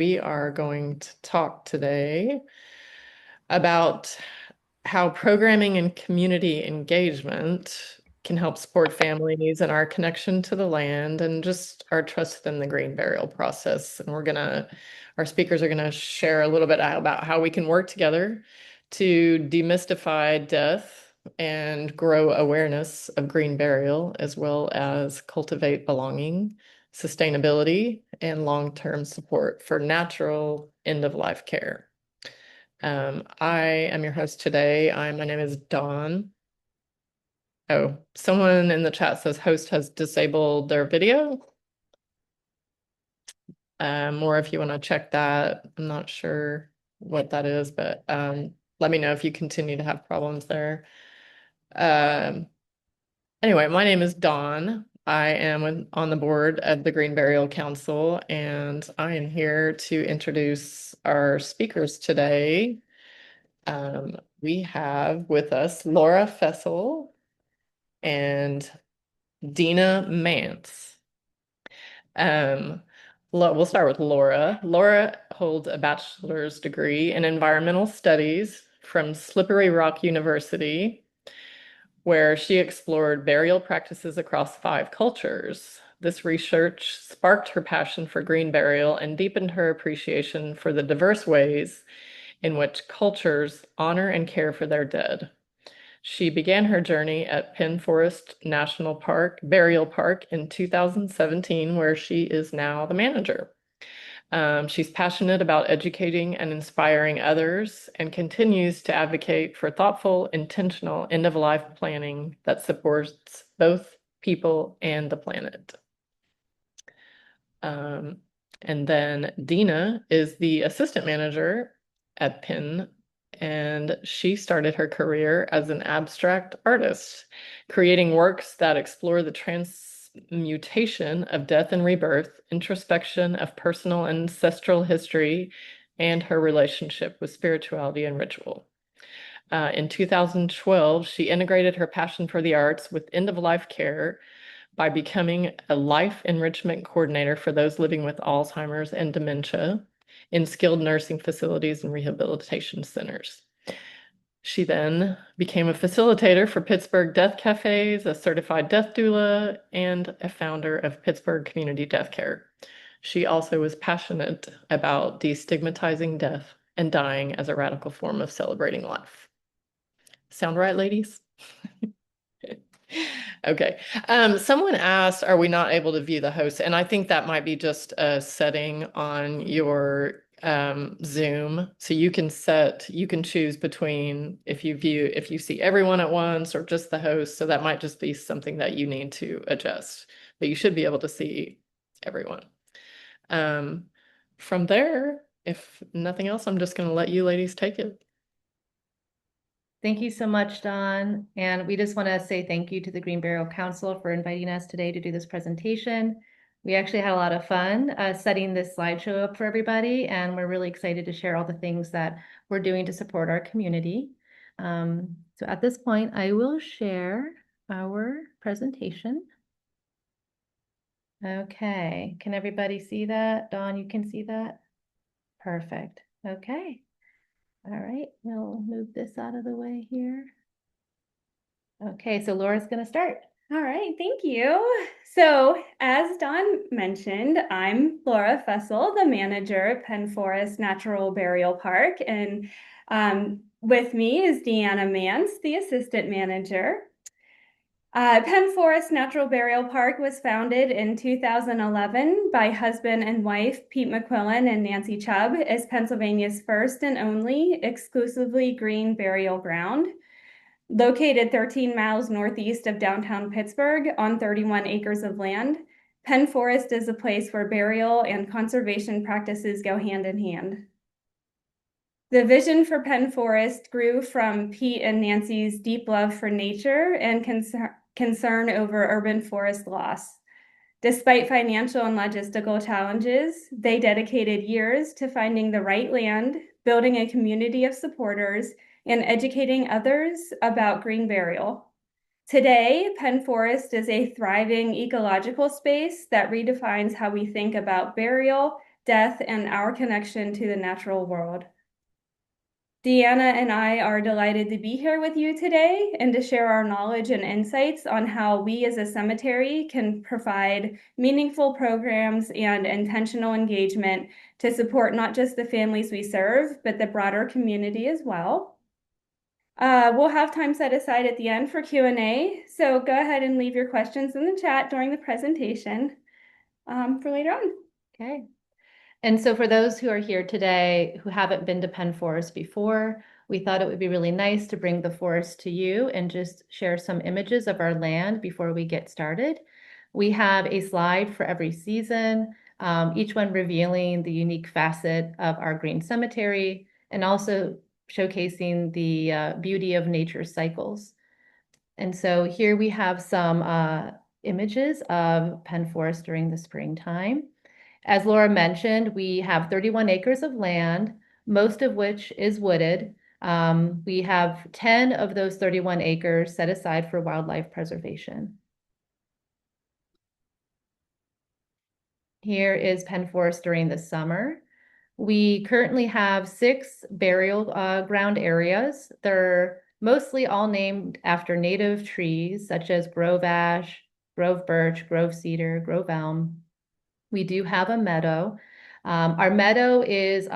We are going to talk today about how programming and community engagement can help support families and our connection to the land and just our trust in the green burial process. And our speakers are gonna share a little bit about how we can work together to demystify death and grow awareness of green burial, as well as cultivate belonging, sustainability, and long-term support for natural end-of-life care. I am your host today. My name is Dawn. Oh, someone in the chat says host has disabled their video. Or if you want to check that, I'm not sure what that is, but let me know if you continue to have problems there. Um, anyway, my name is Dawn. I am on the board of the Green Burial Council, and I am here to introduce our speakers today. We have with us Laura Faessel and Deanna Mance. We'll start with Laura. Laura holds a bachelor's degree in environmental studies from Slippery Rock University, where she explored burial practices across 5 cultures. This research sparked her passion for green burial and deepened her appreciation for the diverse ways in which cultures honor and care for their dead. She began her journey at Penn Forest National Park, Burial Park in 2017, where she is now the manager. She's passionate about educating and inspiring others and continues to advocate for thoughtful, intentional end-of-life planning that supports both people and the planet. And then Deanna is the assistant manager at Penn, and she started her career as an abstract artist, creating works that explore the transmutation of death and rebirth, introspection of personal ancestral history, and her relationship with spirituality and ritual. In 2012, she integrated her passion for the arts with end-of-life care by becoming a life enrichment coordinator for those living with Alzheimer's and dementia in skilled nursing facilities and rehabilitation centers. She then became a facilitator for Pittsburgh Death Cafes, a certified death doula, and a founder of Pittsburgh Community Death Care. She also was passionate about destigmatizing death and dying as a radical form of celebrating life. Sound right, ladies? Okay. Someone asked, are we not able to view the host? And I think that might be just a setting on your Zoom. So you can choose between if you see everyone at once or just the host. So that might just be something that you need to adjust, but you should be able to see everyone. From there, if nothing else, I'm just going to let you ladies take it. Thank you so much, Dawn. And we just want to say thank you to the Green Burial Council for inviting us today to do this presentation. We actually had a lot of fun setting this slideshow up for everybody, and we're really excited to share all the things that we're doing to support our community. So at this point, I will share our presentation. Okay, can everybody see that? Dawn, you can see that? Perfect. Okay. All right, we'll move this out of the way here. Okay, so Laura's going to start. All right, thank you. So as Dawn mentioned, I'm Laura Faessel, the manager at Penn Forest Natural Burial Park. And with me is Deanna Mance, the assistant manager. Penn Forest Natural Burial Park was founded in 2011 by husband and wife Pete McQuillan and Nancy Chubb as Pennsylvania's first and only exclusively green burial ground. Located 13 miles northeast of downtown Pittsburgh on 31 acres of land, Penn Forest is a place where burial and conservation practices go hand in hand. The vision for Penn Forest grew from Pete and Nancy's deep love for nature and concern over urban forest loss. Despite financial and logistical challenges, they dedicated years to finding the right land, building a community of supporters, and educating others about green burial. Today, Penn Forest is a thriving ecological space that redefines how we think about burial, death, and our connection to the natural world. Deanna and I are delighted to be here with you today and to share our knowledge and insights on how we as a cemetery can provide meaningful programs and intentional engagement to support not just the families we serve, but the broader community as well. We'll have time set aside at the end for Q&A, so go ahead and leave your questions in the chat during the presentation for later on. Okay. And so for those who are here today who haven't been to Penn Forest before, we thought it would be really nice to bring the forest to you and just share some images of our land before we get started. We have a slide for every season, each one revealing the unique facet of our green cemetery and also showcasing the beauty of nature's cycles. And so here we have some images of Penn Forest during the springtime. As Laura mentioned, we have 31 acres of land, most of which is wooded. We have 10 of those 31 acres set aside for wildlife preservation. Here is Penn Forest during the summer. We currently have 6 burial ground areas. They're mostly all named after native trees such as grove ash, grove birch, grove cedar, grove elm. We do have a meadow. Our meadow is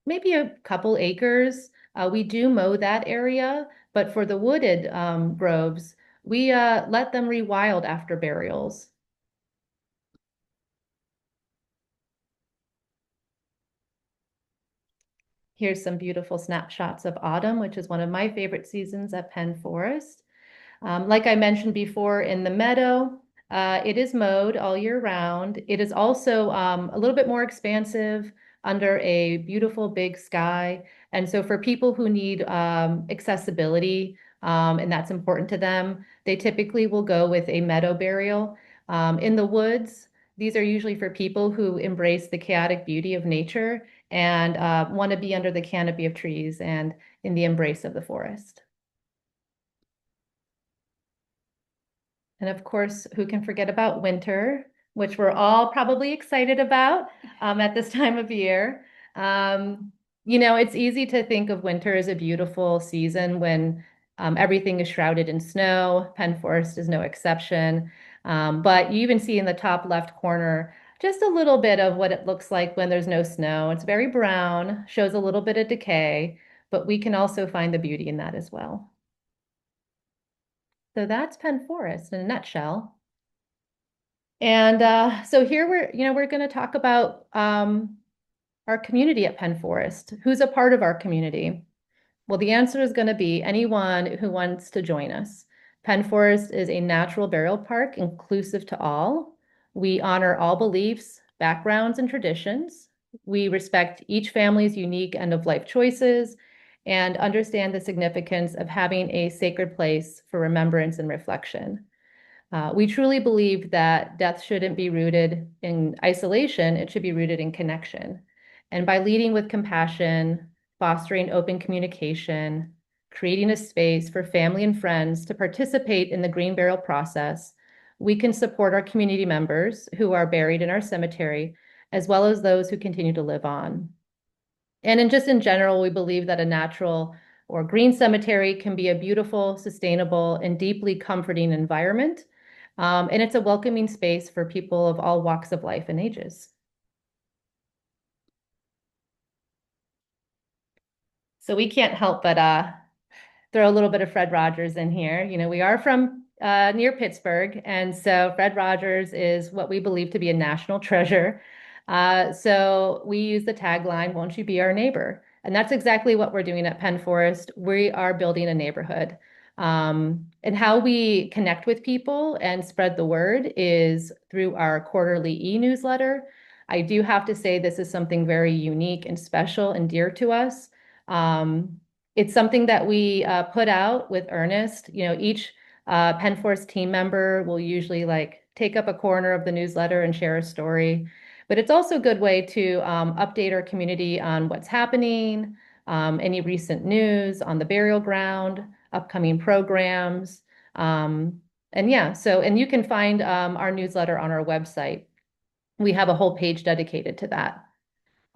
maybe a couple acres. We do mow that area, but for the wooded groves, we let them rewild after burials. Here's some beautiful snapshots of autumn, which is one of my favorite seasons at Penn Forest. Like I mentioned before, in the meadow, it is mowed all year round. It is also a little bit more expansive under a beautiful big sky. And so for people who need accessibility, and that's important to them, they typically will go with a meadow burial. In the woods, these are usually for people who embrace the chaotic beauty of nature and want to be under the canopy of trees and in the embrace of the forest. And of course, who can forget about winter, which we're all probably excited about at this time of year. It's easy to think of winter as a beautiful season when everything is shrouded in snow. Penn Forest is no exception. But you even see in the top left corner just a little bit of what it looks like when there's no snow. It's very brown, shows a little bit of decay, but we can also find the beauty in that as well. So that's Penn Forest in a nutshell. And so here we're going to talk about our community at Penn Forest. Who's a part of our community? Well, the answer is going to be anyone who wants to join us. Penn Forest is a natural burial park inclusive to all. We honor all beliefs, backgrounds, and traditions. We respect each family's unique end-of-life choices and understand the significance of having a sacred place for remembrance and reflection. We truly believe that death shouldn't be rooted in isolation, it should be rooted in connection. And by leading with compassion, fostering open communication, creating a space for family and friends to participate in the green burial process, we can support our community members who are buried in our cemetery, as well as those who continue to live on. And in general, we believe that a natural or green cemetery can be a beautiful, sustainable, and deeply comforting environment. And it's a welcoming space for people of all walks of life and ages. So we can't help but throw a little bit of Fred Rogers in here. We are from near Pittsburgh, and so Fred Rogers is what we believe to be a national treasure. So we use the tagline, "Won't you be our neighbor?" And that's exactly what we're doing at Penn Forest. We are building a neighborhood. And how we connect with people and spread the word is through our quarterly e-newsletter. I do have to say this is something very unique and special and dear to us. It's something that we put out with earnest. Each Penn Forest team member will usually take up a corner of the newsletter and share a story. But it's also a good way to update our community on what's happening, any recent news on the burial ground, upcoming programs. And you can find our newsletter on our website. we have a whole page dedicated to that.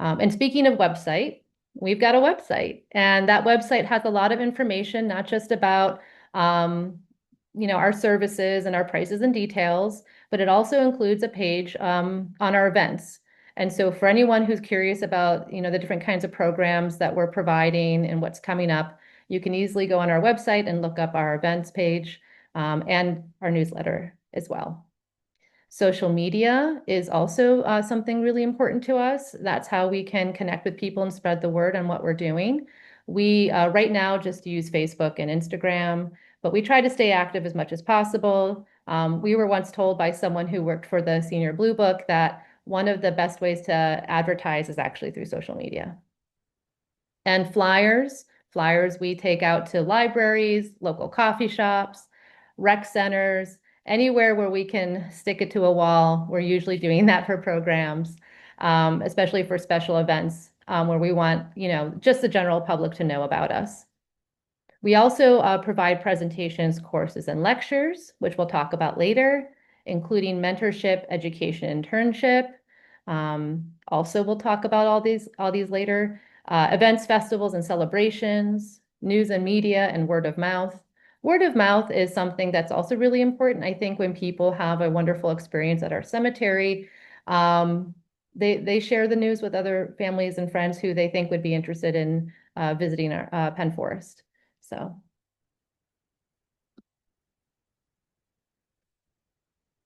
And speaking of website, we've got a website, and that website has a lot of information, not just about our services and our prices and details, but it also includes a page on our events. And so for anyone who's curious about, the different kinds of programs that we're providing and what's coming up, you can easily go on our website and look up our events page and our newsletter as well. Social media is also something really important to us. That's how we can connect with people and spread the word on what we're doing. We right now just use Facebook and Instagram, but we try to stay active as much as possible. We were once told by someone who worked for the Senior Blue Book that one of the best ways to advertise is actually through social media. And flyers we take out to libraries, local coffee shops, rec centers, anywhere where we can stick it to a wall. We're usually doing that for programs, especially for special events where we want, just the general public to know about us. We also provide presentations, courses, and lectures, which we'll talk about later, including mentorship, education, internship. Also, we'll talk about all these later. Events, festivals, and celebrations, news and media, and word of mouth. Word of mouth is something that's also really important. I think when people have a wonderful experience at our cemetery, they share the news with other families and friends who they think would be interested in visiting our Penn Forest.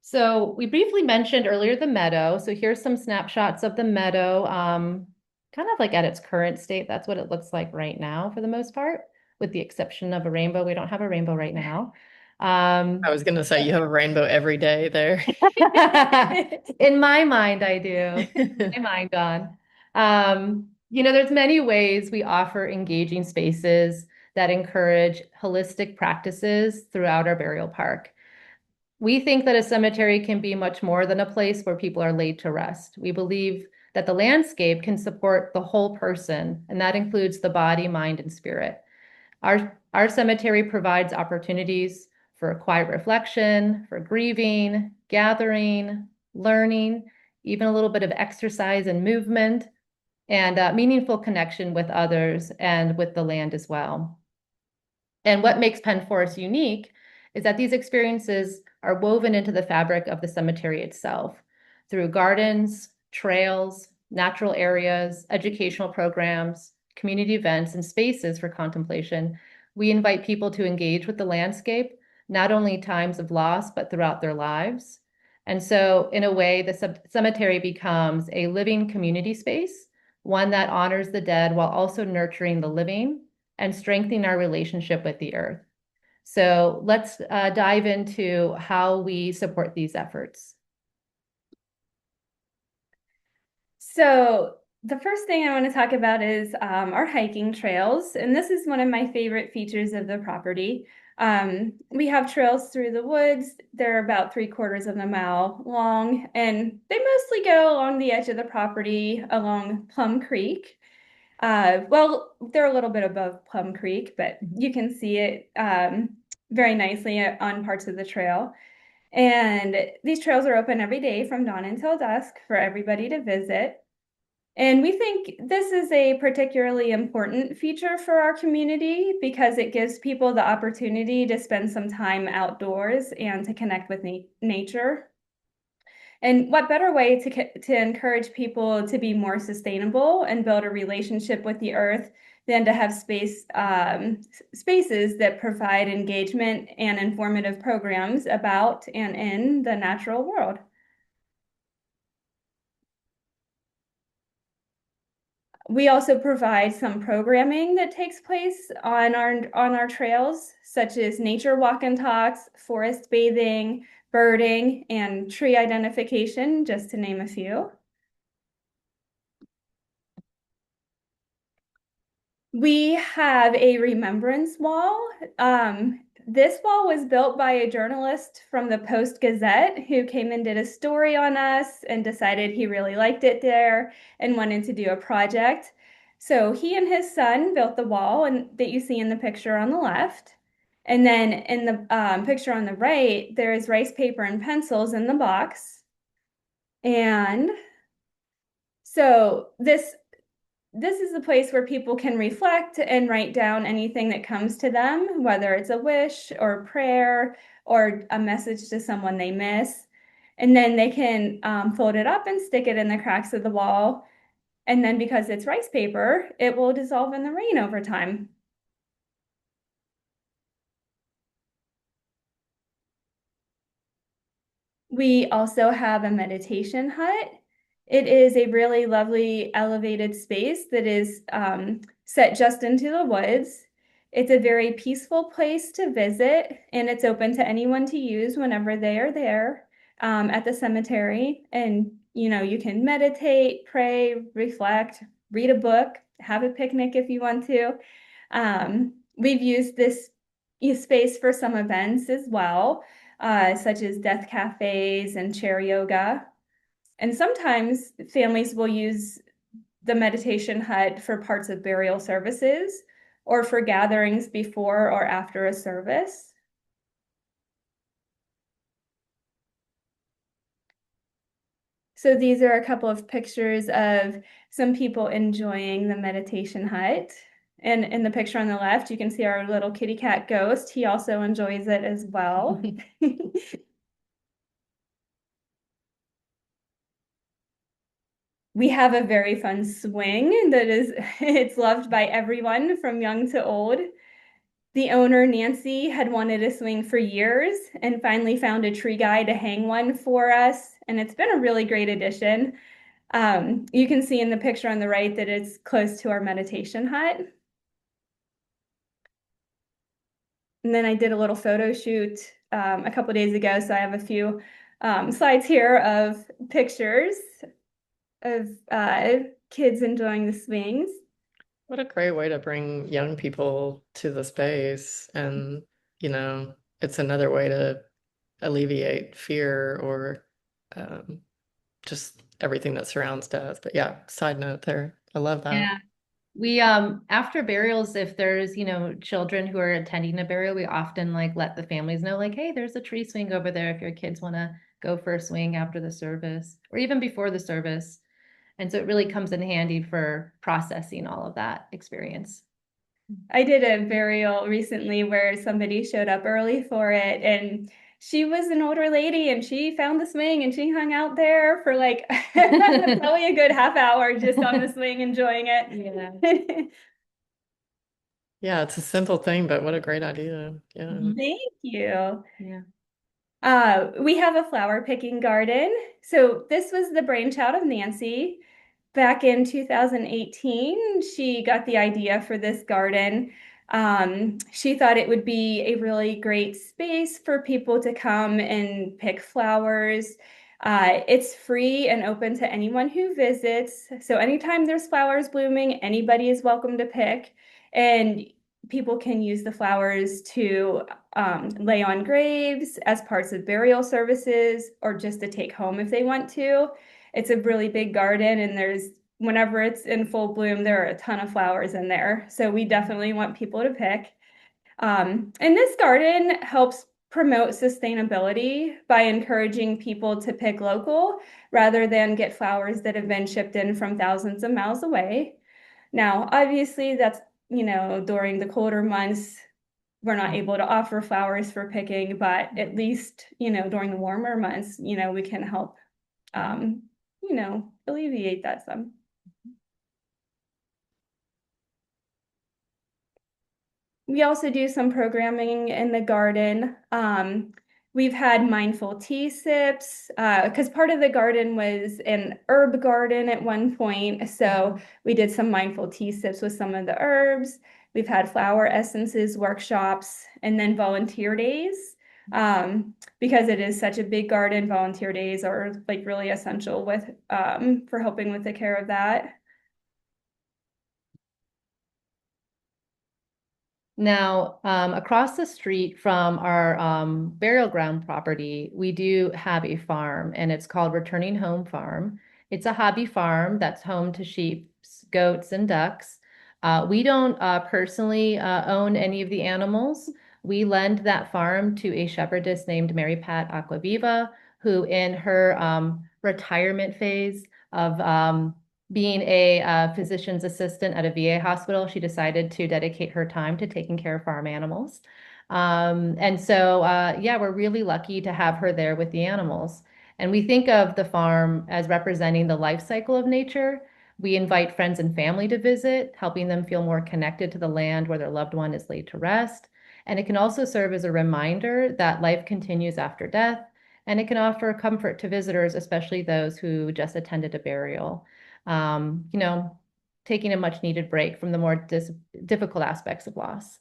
So we briefly mentioned earlier the meadow. So here's some snapshots of the meadow, kind of like at its current state. That's what it looks like right now for the most part, with the exception of a rainbow. We don't have a rainbow right now. I was going to say you have a rainbow every day there. In my mind, I do. In my mind, Dawn. There's many ways we offer engaging spaces that encourage holistic practices throughout our burial park. We think that a cemetery can be much more than a place where people are laid to rest. We believe that the landscape can support the whole person, and that includes the body, mind, and spirit. Our cemetery provides opportunities for quiet reflection, for grieving, gathering, learning, even a little bit of exercise and movement, and meaningful connection with others and with the land as well. And what makes Penn Forest unique is that these experiences are woven into the fabric of the cemetery itself through gardens, trails, natural areas, educational programs, community events, and spaces for contemplation. We invite people to engage with the landscape, not only times of loss, but throughout their lives. And so, in a way, the cemetery becomes a living community space, one that honors the dead while also nurturing the living and strengthening our relationship with the earth. So let's dive into how we support these efforts. So the first thing I want to talk about is our hiking trails. And this is one of my favorite features of the property. We have trails through the woods. They're about 3/4 of a mile long, and they mostly go along the edge of the property along Plum Creek. Well, they're a little bit above Plum Creek, but you can see it very nicely on parts of the trail. And these trails are open every day from dawn until dusk for everybody to visit. And we think this is a particularly important feature for our community because it gives people the opportunity to spend some time outdoors and to connect with nature. And what better way to encourage people to be more sustainable and build a relationship with the earth than to have spaces that provide engagement and informative programs about and in the natural world. We also provide some programming that takes place on our trails, such as nature walk and talks, forest bathing, birding, and tree identification, just to name a few. We have a remembrance wall. This wall was built by a journalist from the Post-Gazette who came and did a story on us and decided he really liked it there and wanted to do a project. So he and his son built the wall that you see in the picture on the left. And then in the picture on the right, there is rice paper and pencils in the box. And so this is a place where people can reflect and write down anything that comes to them, whether it's a wish or prayer or a message to someone they miss. And then they can fold it up and stick it in the cracks of the wall. And then because it's rice paper, it will dissolve in the rain over time. We also have a meditation hut. It is a really lovely elevated space that is set just into the woods. It's a very peaceful place to visit, and it's open to anyone to use whenever they are there at the cemetery. And you can meditate, pray, reflect, read a book, have a picnic if you want to. We've used this space for some events as well, such as death cafes and chair yoga. And sometimes families will use the meditation hut for parts of burial services or for gatherings before or after a service. So these are a couple of pictures of some people enjoying the meditation hut. And in the picture on the left, you can see our little kitty cat Ghost. He also enjoys it as well. We have a very fun swing that it's loved by everyone from young to old. The owner, Nancy, had wanted a swing for years and finally found a tree guy to hang one for us. And it's been a really great addition. You can see in the picture on the right that it's close to our meditation hut. And then I did a little photo shoot a couple days ago. So I have a few slides here of pictures of kids enjoying the swings. What a great way to bring young people to the space. And, it's another way to alleviate fear or just everything that surrounds death. But yeah, side note there. I love that. Yeah. We after burials, if there's, children who are attending a burial, we often like let the families know, like, hey, there's a tree swing over there if your kids want to go for a swing after the service or even before the service. And so it really comes in handy for processing all of that experience. I did a burial recently where somebody showed up early for it, and she was an older lady and she found the swing and she hung out there for like probably a good half hour just on the swing enjoying it. Yeah. Yeah, it's a simple thing, but what a great idea. Yeah. Thank you. Yeah. We have a flower picking garden. So this was the brainchild of Nancy. Back in 2018, she got the idea for this garden. She thought it would be a really great space for people to come and pick flowers. It's free and open to anyone who visits. So anytime there's flowers blooming, anybody is welcome to pick. And people can use the flowers to lay on graves as parts of burial services or just to take home if they want to. It's a really big garden, and whenever it's in full bloom, there are a ton of flowers in there. So we definitely want people to pick. And this garden helps promote sustainability by encouraging people to pick local rather than get flowers that have been shipped in from thousands of miles away. Now, obviously, that's, during the colder months, we're not able to offer flowers for picking, but at least, during the warmer months, we can help alleviate that some. We also do some programming in the garden. We've had mindful tea sips because part of the garden was an herb garden at one point. So we did some mindful tea sips with some of the herbs. We've had flower essences workshops and then volunteer days. Because it is such a big garden, volunteer days are like really essential for helping with the care of that. Now, across the street from our burial ground property, we do have a farm, and it's called Returning Home Farm. It's a hobby farm that's home to sheep, goats, and ducks. We don't personally own any of the animals. We lend that farm to a shepherdess named Mary Pat Aquaviva, who in her retirement phase of being a physician's assistant at a VA hospital. She decided to dedicate her time to taking care of farm animals. Yeah, we're really lucky to have her there with the animals. And we think of the farm as representing the life cycle of nature. We invite friends and family to visit, helping them feel more connected to the land where their loved one is laid to rest. And it can also serve as a reminder that life continues after death, and it can offer comfort to visitors, especially those who just attended a burial. You know, taking a much needed break from the more difficult aspects of loss.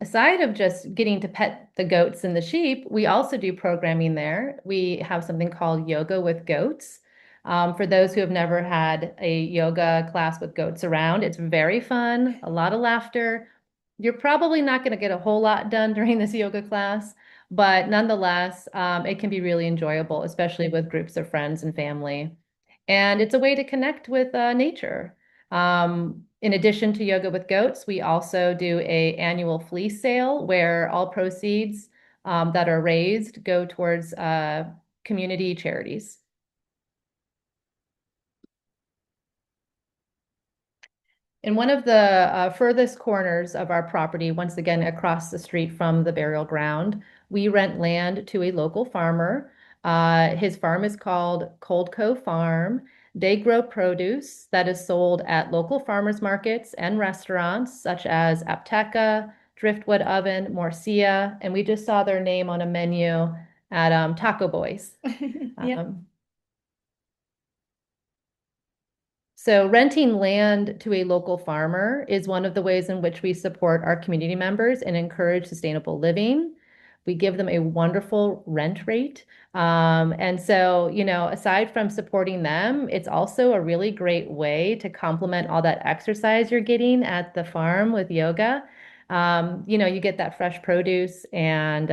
Aside of just getting to pet the goats and the sheep, we also do programming there. We have something called Yoga with Goats. For those who have never had a yoga class with goats around, it's very fun, a lot of laughter. You're probably not going to get a whole lot done during this yoga class, but nonetheless, it can be really enjoyable, especially with groups of friends and family. And it's a way to connect with nature. In addition to Yoga with Goats, we also do a annual flea sale where all proceeds that are raised go towards community charities. In one of the furthest corners of our property, once again across the street from the burial ground, we rent land to a local farmer. His farm is called Coldco Farm. They grow produce that is sold at local farmers markets and restaurants such as Apteca, Driftwood Oven, Morcia, and we just saw their name on a menu at Taco Boys. Yep. So renting land to a local farmer is one of the ways in which we support our community members and encourage sustainable living. We give them a wonderful rent rate. Aside from supporting them, it's also a really great way to complement all that exercise you're getting at the farm with yoga. You get that fresh produce and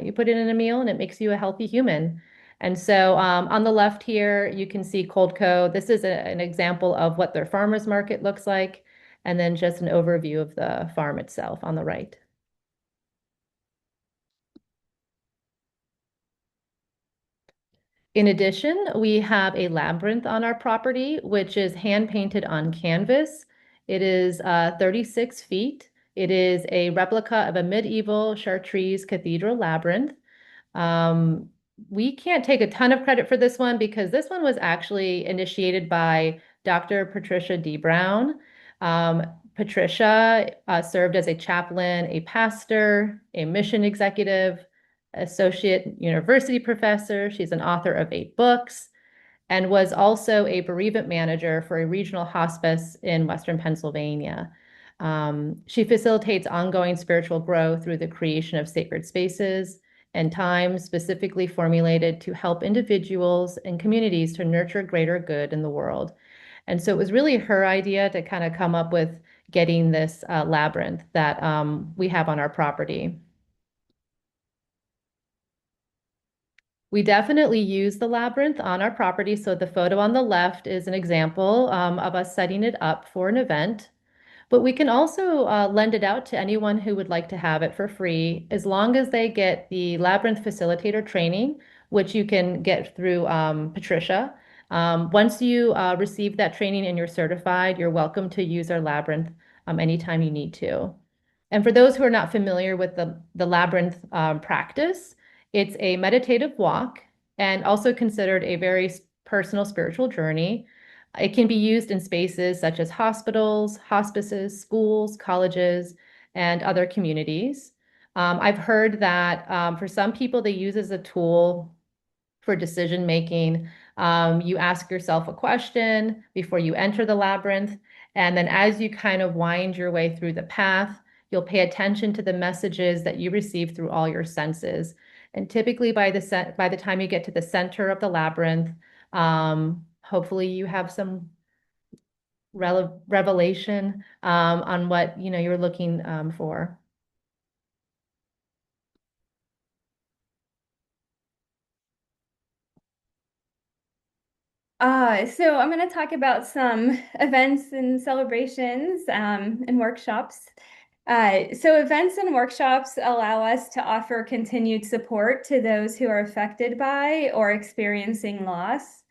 you put it in a meal and it makes you a healthy human. On the left here, you can see Coldco. This is an example of what their farmers market looks like, and then just an overview of the farm itself on the right. In addition, we have a labyrinth on our property, which is hand painted on canvas. It is 36 feet. It is a replica of a medieval Chartres cathedral labyrinth. Um, we can't take a ton of credit for this one because this one was actually initiated by Dr. Patricia D. Brown. Patricia served as a chaplain, a pastor, a mission executive, associate university professor. She's an author of 8 books and was also a bereavement manager for a regional hospice in Western Pennsylvania. She facilitates ongoing spiritual growth through the creation of sacred spaces and times specifically formulated to help individuals and communities to nurture greater good in the world. And so it was really her idea to kind of come up with getting this labyrinth that we have on our property. We definitely use the labyrinth on our property. So the photo on the left is an example of us setting it up for an event. But we can also lend it out to anyone who would like to have it for free, as long as they get the Labyrinth Facilitator training, which you can get through Patricia. Once you receive that training and you're certified, you're welcome to use our Labyrinth anytime you need to. And for those who are not familiar with the Labyrinth practice, it's a meditative walk and also considered a very personal spiritual journey. It can be used in spaces such as hospitals, hospices, schools, colleges, and other communities. I've heard that for some people, they use as a tool for decision making. You ask yourself a question before you enter the labyrinth, and then as you kind of wind your way through the path, you'll pay attention to the messages that you receive through all your senses. And typically, by the time you get to the center of the labyrinth, hopefully you have some revelation on what you're looking for. So I'm going to talk about some events and celebrations and workshops So events and workshops allow us to offer continued support to those who are affected by or experiencing loss.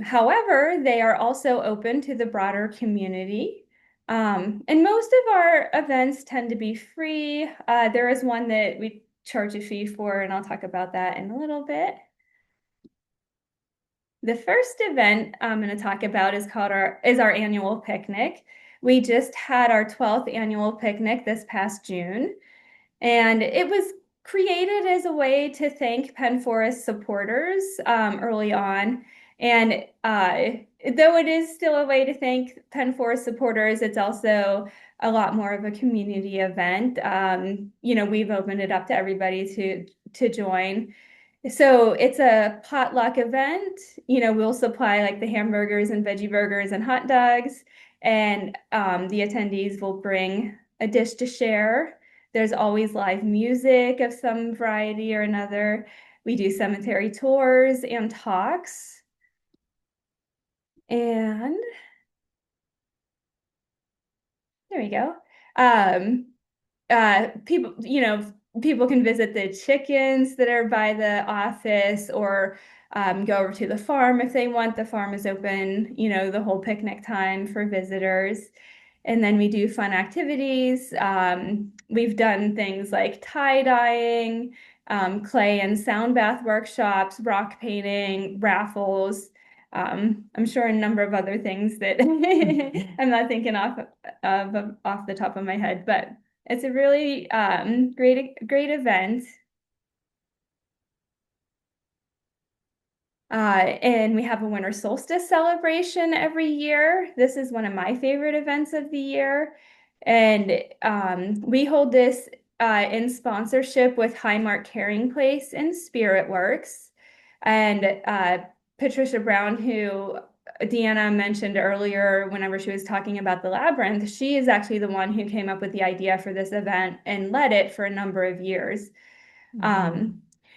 However, they are also open to the broader community. And most of our events tend to be free. There is one that we charge a fee for, and I'll talk about that in a little bit. The first event I'm going to talk about is our annual picnic. We just had our 12th annual picnic this past June. And it was created as a way to thank Penn Forest supporters early on. And though it is still a way to thank Penn Forest supporters, it's also a lot more of a community event. We've opened it up to everybody to join. So it's a potluck event. We'll supply like the hamburgers and veggie burgers and hot dogs, and the attendees will bring a dish to share. There's always live music of some variety or another. We do cemetery tours and talks. And there we go. People can visit the chickens that are by the office or go over to the farm if they want. The farm is open, the whole picnic time for visitors. And then we do fun activities. We've done things like tie dyeing, clay and sound bath workshops, rock painting, raffles. I'm sure a number of other things that I'm not thinking off the top of my head, but it's a really great event. And we have a winter solstice celebration every year. This is one of my favorite events of the year. And we hold this in sponsorship with Highmark Caring Place and Spirit Works. And Patricia Brown, who Deanna mentioned earlier whenever she was talking about the labyrinth, she is actually the one who came up with the idea for this event and led it for a number of years.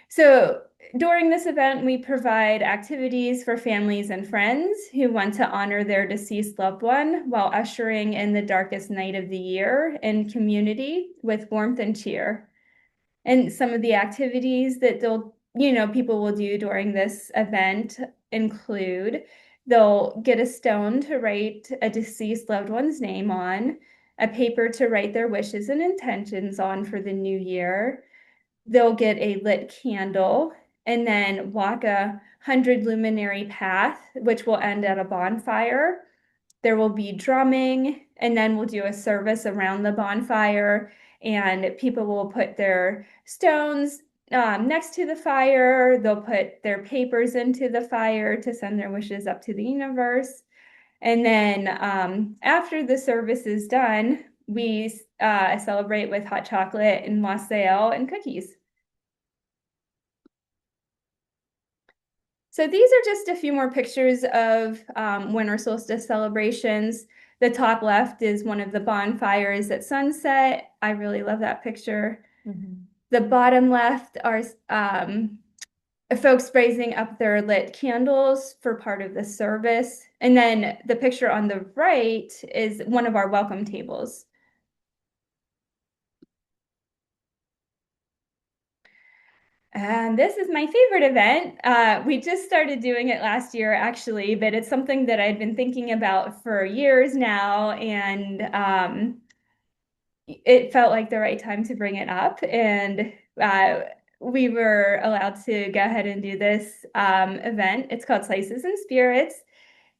So during this event, we provide activities for families and friends who want to honor their deceased loved one while ushering in the darkest night of the year in community with warmth and cheer. And some of the activities that people will do during this event include they'll get a stone to write a deceased loved one's name on, a paper to write their wishes and intentions on for the new year. They'll get a lit candle and then walk 100 luminary path, which will end at a bonfire. There will be drumming, and then we'll do a service around the bonfire, and people will put their stones next to the fire. They'll put their papers into the fire to send their wishes up to the universe. And then after the service is done, we celebrate with hot chocolate and wassail and cookies. So these are just a few more pictures of winter solstice celebrations. The top left is one of the bonfires at sunset. I really love that picture. The bottom left are folks raising up their lit candles for part of the service. And then the picture on the right is one of our welcome tables. And this is my favorite event. We just started doing it last year, actually, but it's something that I'd been thinking about for years now, and it felt like the right time to bring it up. And we were allowed to go ahead and do this event. It's called Slices and Spirits.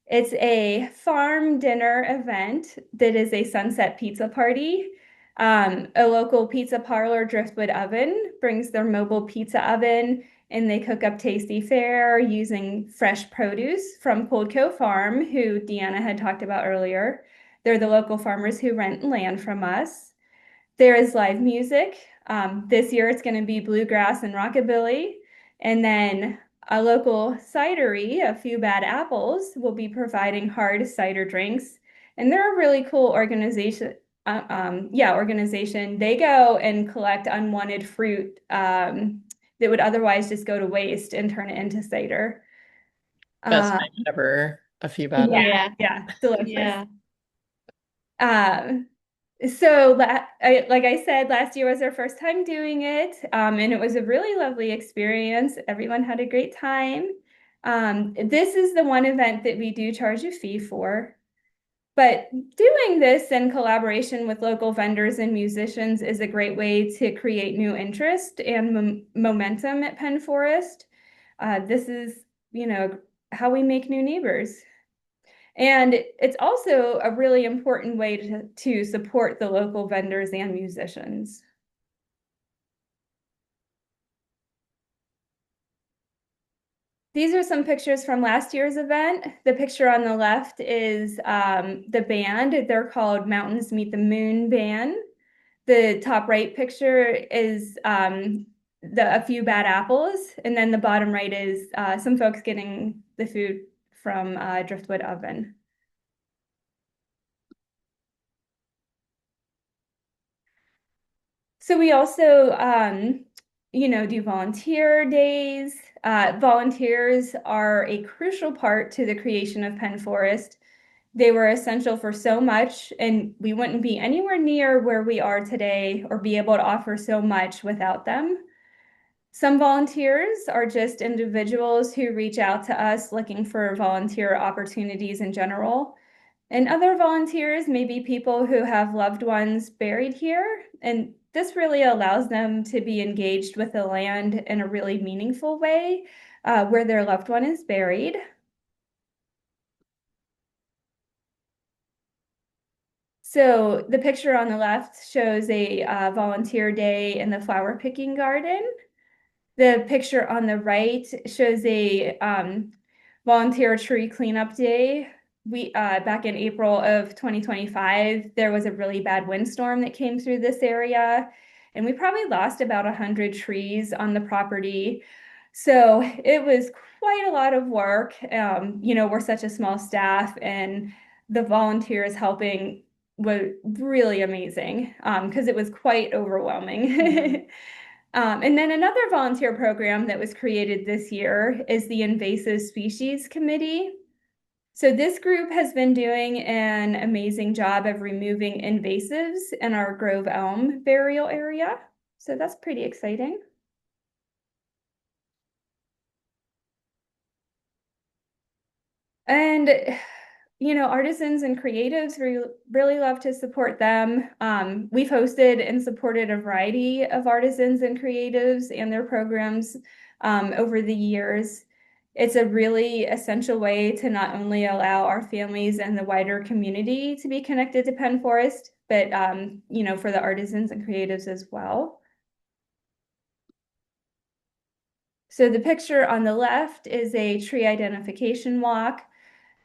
It's a farm dinner event that is a sunset pizza party. A local pizza parlor, Driftwood Oven, brings their mobile pizza oven and they cook up tasty fare using fresh produce from Coldco Farm, who Deanna had talked about earlier. They're the local farmers who rent land from us. There is live music. This year it's going to be bluegrass and rockabilly. And then a local cidery, A Few Bad Apples, will be providing hard cider drinks. And they're a really cool organization. Organization. They go and collect unwanted fruit that would otherwise just go to waste and turn it into cider. Best night ever. A few bad. Yeah. Yeah, delicious. Yeah. Um, So, like I said, last year was our first time doing it, and it was a really lovely experience. Everyone had a great time. This is the one event that we do charge a fee for. But doing this in collaboration with local vendors and musicians is a great way to create new interest and momentum at Penn Forest. This is, how we make new neighbors. And it's also a really important way to support the local vendors and musicians. These are some pictures from last year's event. The picture on the left is the band. They're called Mountains Meet the Moon Band. The top right picture is a few bad apples, and then the bottom right is some folks getting the food from driftwood oven. So we also, do volunteer days. Volunteers are a crucial part to the creation of Penn Forest. They were essential for so much, and we wouldn't be anywhere near where we are today or be able to offer so much without them. Some volunteers are just individuals who reach out to us looking for volunteer opportunities in general. And other volunteers may be people who have loved ones buried here, and this really allows them to be engaged with the land in a really meaningful way where their loved one is buried. So the picture on the left shows a volunteer day in the flower picking garden. The picture on the right shows a volunteer tree cleanup day. We back in April of 2025, there was a really bad windstorm that came through this area, and we probably lost about 100 trees on the property. So it was quite a lot of work. We're such a small staff, and the volunteers helping was really amazing because it was quite overwhelming. And then another volunteer program that was created this year is the Invasive Species Committee. So this group has been doing an amazing job of removing invasives in our Grove Elm burial area. So that's pretty exciting. And artisans and creatives, we really love to support them. We've hosted and supported a variety of artisans and creatives and their programs over the years. It's a really essential way to not only allow our families and the wider community to be connected to Penn Forest, but for the artisans and creatives as well. So the picture on the left is a tree identification walk.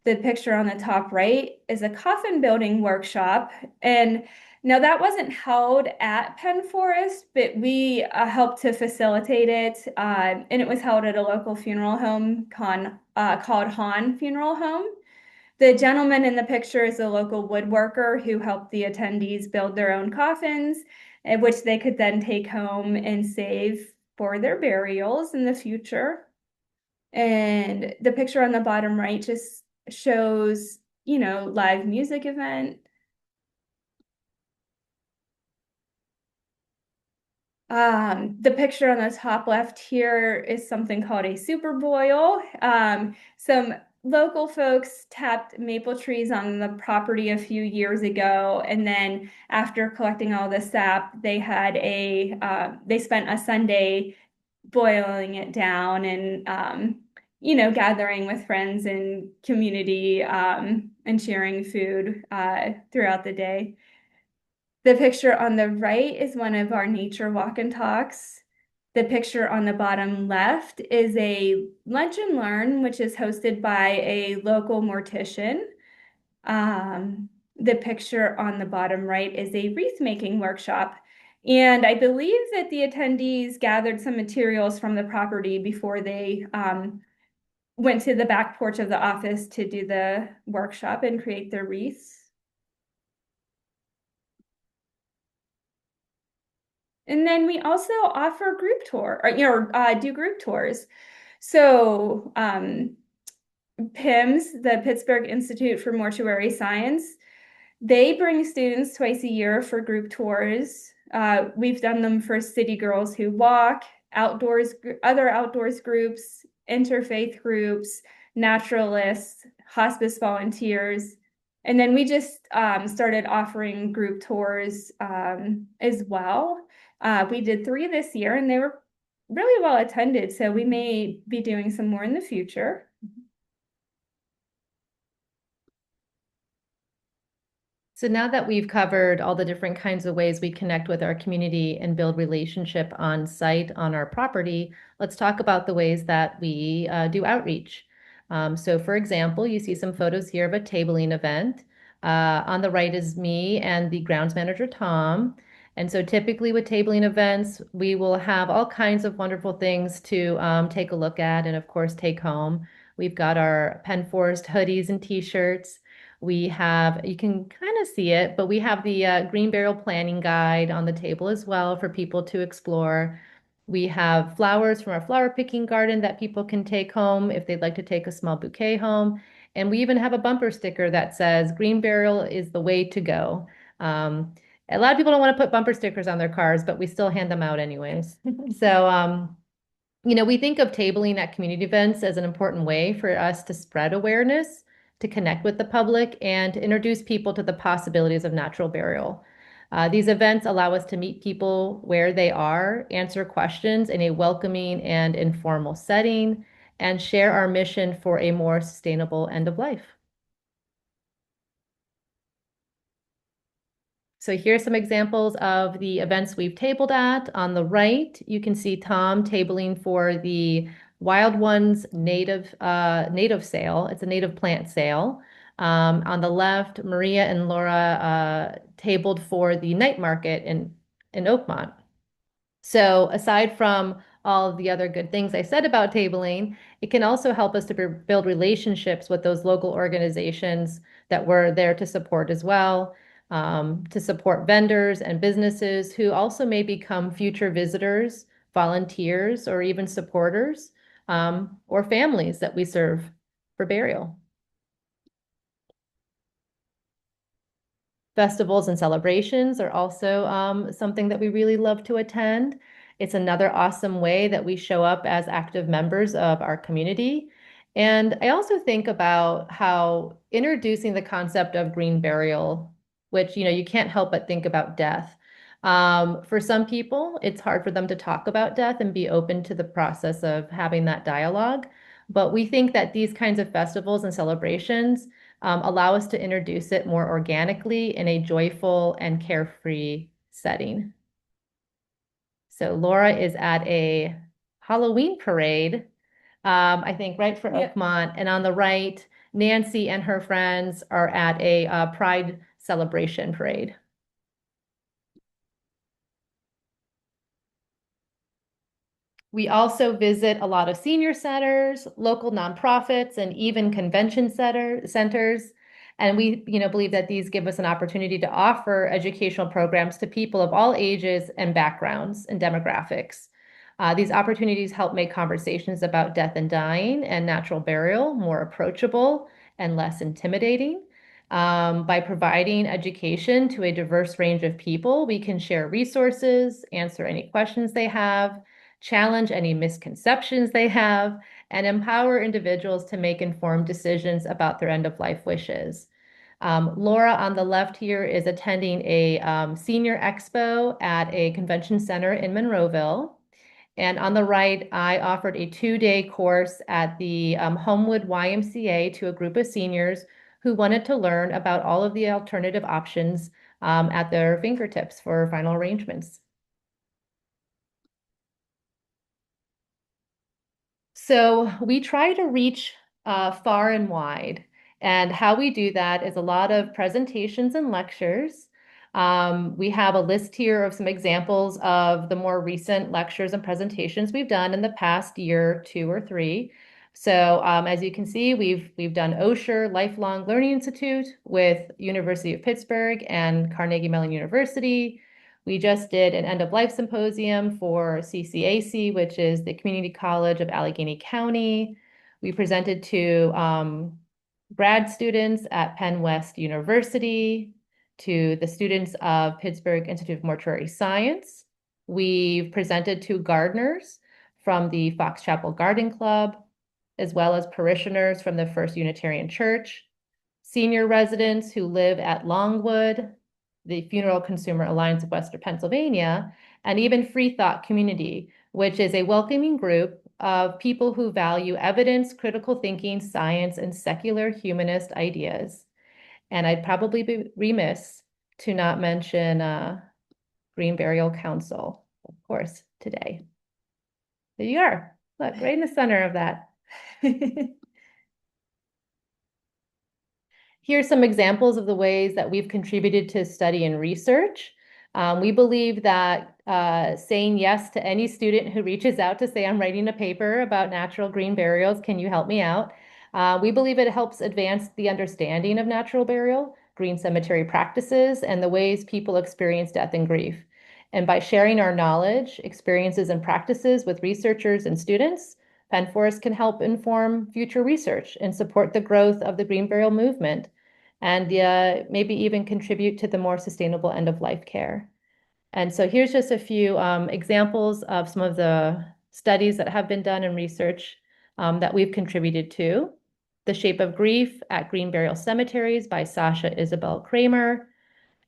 The picture on the top right is a coffin building workshop. And now that wasn't held at Penn Forest, but we helped to facilitate it. And it was held at a local funeral home called Hahn Funeral Home. The gentleman in the picture is a local woodworker who helped the attendees build their own coffins, which they could then take home and save for their burials in the future. And the picture on the bottom right just shows, live music event. The picture on the top left here is something called a super boil. Some local folks tapped maple trees on the property a few years ago, and then after collecting all the sap, they spent a Sunday boiling it down and gathering with friends and community and sharing food throughout the day. The picture on the right is one of our nature walk and talks. The picture on the bottom left is a lunch and learn, which is hosted by a local mortician. The picture on the bottom right is a wreath making workshop. And I believe that the attendees gathered some materials from the property before they went to the back porch of the office to do the workshop and create their wreaths. And then we also offer group tour or do group tours. So PIMS, the Pittsburgh Institute for Mortuary Science, They bring students twice a year for group tours. We've done them for City Girls Who Walk, outdoors, other outdoors groups, interfaith groups, naturalists, hospice volunteers. And then we just started offering group tours as well. We did 3 this year and they were really well attended. So we may be doing some more in the future. So now that we've covered all the different kinds of ways we connect with our community and build relationship on site on our property, let's talk about the ways that we do outreach. So for example, you see some photos here of a tabling event. On the right is me and the grounds manager, Tom. And so typically with tabling events, we will have all kinds of wonderful things to take a look at and of course take home. We've got our Penn Forest hoodies and t-shirts. We have, you can kind of see it, but we have the Green Barrel Planning Guide on the table as well for people to explore. We have flowers from our flower picking garden that people can take home if they'd like to take a small bouquet home. And we even have a bumper sticker that says Green Barrel is the way to go. A lot of people don't want to put bumper stickers on their cars, but we still hand them out anyways. So, we think of tabling at community events as an important way for us to spread awareness, to connect with the public, and to introduce people to the possibilities of natural burial. These events allow us to meet people where they are, answer questions in a welcoming and informal setting, and share our mission for a more sustainable end of life. So here's some examples of the events we've tabled at. On the right, you can see Tom tabling for the Wild Ones native sale. It's a native plant sale. On the left, Maria and Laura tabled for the night market in Oakmont. So aside from all of the other good things I said about tabling, it can also help us to build relationships with those local organizations that we're there to support as well, to support vendors and businesses who also may become future visitors, volunteers, or even supporters, or families that we serve for burial. Festivals and celebrations are also something that we really love to attend. It's another awesome way that we show up as active members of our community. And I also think about how introducing the concept of green burial, which, you can't help but think about death. For some people, it's hard for them to talk about death and be open to the process of having that dialogue. But we think that these kinds of festivals and celebrations allow us to introduce it more organically in a joyful and carefree setting. So Laura is at a Halloween parade, I think right for Oakmont. And on the right, Nancy and her friends are at a Pride celebration parade. We also visit a lot of senior centers, local nonprofits, and even convention centers. And we, believe that these give us an opportunity to offer educational programs to people of all ages and backgrounds and demographics. These opportunities help make conversations about death and dying and natural burial more approachable and less intimidating. By providing education to a diverse range of people, we can share resources, answer any questions they have, challenge any misconceptions they have, and empower individuals to make informed decisions about their end-of-life wishes. Laura on the left here is attending a senior expo at a convention center in Monroeville. And on the right, I offered a 2-day course at the Homewood YMCA to a group of seniors who wanted to learn about all of the alternative options at their fingertips for final arrangements. So we try to reach far and wide. And how we do that is a lot of presentations and lectures. We have a list here of some examples of the more recent lectures and presentations we've done in the past year, 2 or 3. So as you can see, we've done Osher Lifelong Learning Institute with University of Pittsburgh and Carnegie Mellon University. We just did an end-of-life symposium for CCAC, which is the Community College of Allegheny County. We presented to grad students at Penn West University. to the students of Pittsburgh Institute of Mortuary Science. We've presented to gardeners from the Fox Chapel Garden Club, as well as parishioners from the First Unitarian Church, senior residents who live at Longwood, the Funeral Consumer Alliance of Western Pennsylvania, and even Free Thought Community, which is a welcoming group of people who value evidence, critical thinking, science, and secular humanist ideas. And I'd probably be remiss to not mention Green Burial Council, of course, today. There you are. Look, right in the center of that. Here's some examples of the ways that we've contributed to study and research. We believe that saying yes to any student who reaches out to say, I'm writing a paper about natural green burials, can you help me out? We believe it helps advance the understanding of natural burial, green cemetery practices, and the ways people experience death and grief. And by sharing our knowledge, experiences, and practices with researchers and students, Penn Forest can help inform future research and support the growth of the green burial movement, and maybe even contribute to the more sustainable end-of-life care. And so here's just a few examples of some of the studies that have been done and research that we've contributed to. The Shape of Grief at Green Burial Cemeteries by Sasha Isabel Kramer.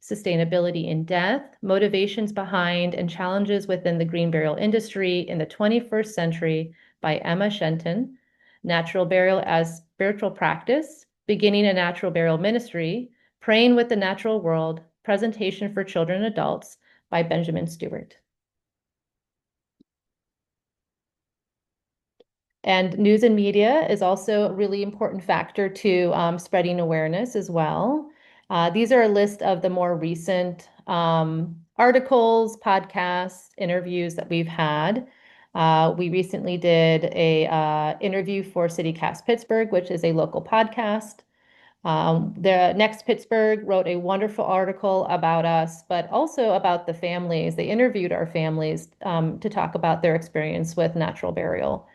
Sustainability in Death, Motivations Behind and Challenges Within the Green Burial Industry in the 21st Century by Emma Shenton. Natural Burial as Spiritual Practice, Beginning a Natural Burial Ministry, Praying with the Natural World, Presentation for Children and Adults by Benjamin Stewart. And news and media is also a really important factor to spreading awareness as well. These are a list of the more recent articles, podcasts, interviews that we've had. We recently did a interview for City Cast Pittsburgh, which is a local podcast. The Next Pittsburgh wrote a wonderful article about us, but also about the families. They interviewed our families to talk about their experience with natural burial.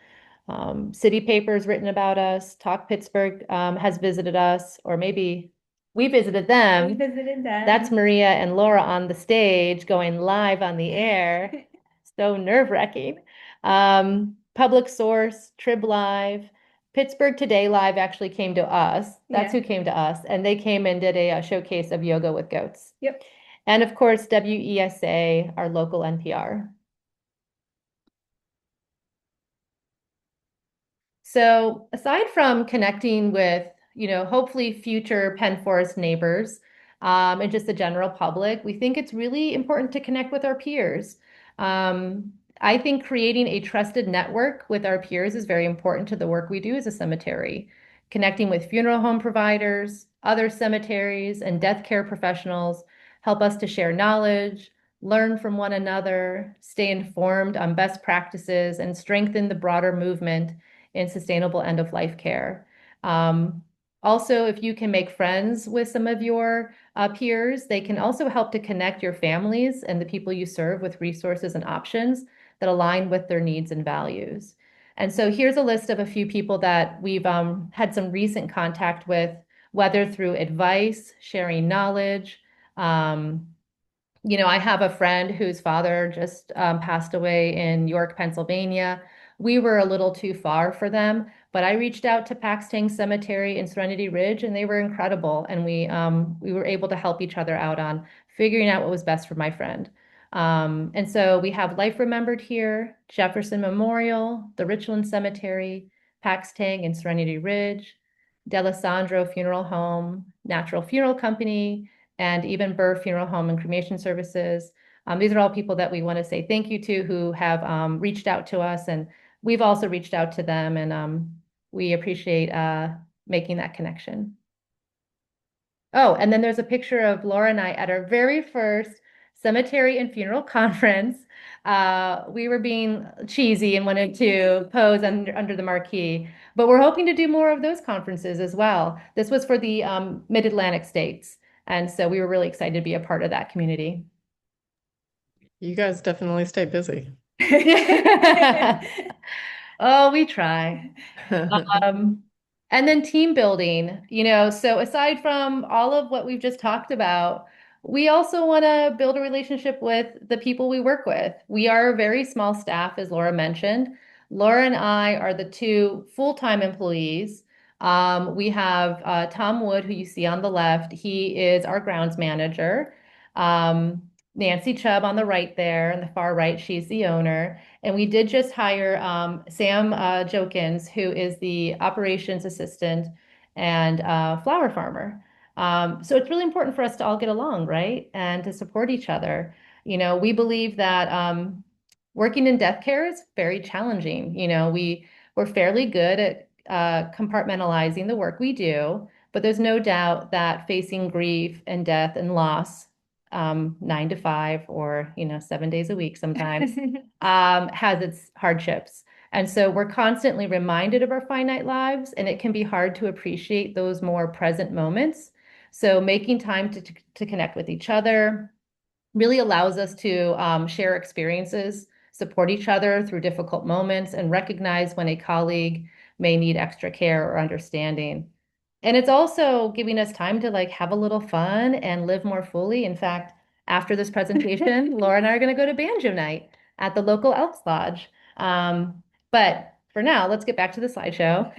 City Paper's written about us. Talk Pittsburgh has visited us, or maybe we visited them. We visited them. That's Maria and Laura on the stage going live on the air. So nerve-wracking. Public Source, Trib Live, Pittsburgh Today Live actually came to us. That's who came to us. And they came and did a showcase of yoga with goats. Yep. And of course, WESA, our local NPR. So aside from connecting with, hopefully future Penn Forest neighbors and just the general public, we think it's really important to connect with our peers. I think creating a trusted network with our peers is very important to the work we do as a cemetery. Connecting with funeral home providers, other cemeteries, and death care professionals help us to share knowledge, learn from one another, stay informed on best practices, and strengthen the broader movement in sustainable end-of-life care. Also, if you can make friends with some of your peers, they can also help to connect your families and the people you serve with resources and options that align with their needs and values. And so here's a list of a few people that we've had some recent contact with, whether through advice, sharing knowledge. I have a friend whose father just passed away in York, Pennsylvania. We were a little too far for them, but I reached out to Paxton Cemetery in Serenity Ridge, and they were incredible. And we were able to help each other out on figuring out what was best for my friend. And so we have Life Remembered here, Jefferson Memorial, the Richland Cemetery, Paxton in Serenity Ridge, D'Alessandro Funeral Home, Natural Funeral Company, and even Burr Funeral Home and Cremation Services. These are all people that we want to say thank you to who have reached out to us, and we've also reached out to them, and we appreciate making that connection. Oh, and then there's a picture of Laura and I at our very first cemetery and funeral conference. We were being cheesy and wanted to pose under the marquee, but we're hoping to do more of those conferences as well. This was for the Mid-Atlantic states, and so we were really excited to be a part of that community. You guys definitely stay busy. Oh, we try. And then team building, so aside from all of what we've just talked about, we also want to build a relationship with the people we work with. We are a very small staff, as Laura mentioned. Laura and I are the two full-time employees. We have Tom Wood, who you see on the left. He is our grounds manager. Um, Nancy Chubb on the right there, on the far right, she's the owner. And we did just hire Sam Jokins, who is the operations assistant and flower farmer. So it's really important for us to all get along, right? And to support each other. We believe that working in death care is very challenging. We're fairly good at compartmentalizing the work we do, but there's no doubt that facing grief and death and loss, 9 to 5 or 7 days a week sometimes, has its hardships. And so we're constantly reminded of our finite lives, and it can be hard to appreciate those more present moments. So making time to connect with each other really allows us to share experiences, support each other through difficult moments, and recognize when a colleague may need extra care or understanding. And it's also giving us time to have a little fun and live more fully. In fact, after this presentation, Laura and I are going to go to banjo night at the local Elks Lodge. But for now, let's get back to the slideshow.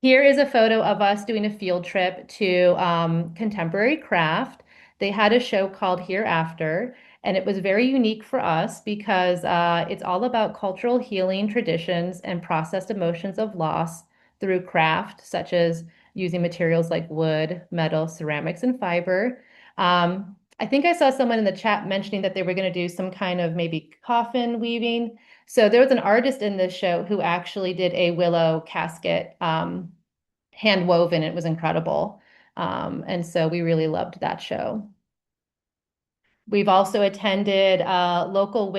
Here is a photo of us doing a field trip to Contemporary Craft. They had a show called Hereafter, and it was very unique for us because it's all about cultural healing traditions and processed emotions of loss through craft, such as using materials like wood, metal, ceramics, and fiber. I think I saw someone in the chat mentioning that they were going to do some kind of maybe coffin weaving. So there was an artist in this show who actually did a willow casket hand woven. It was incredible. And so we really loved that show. We've also attended local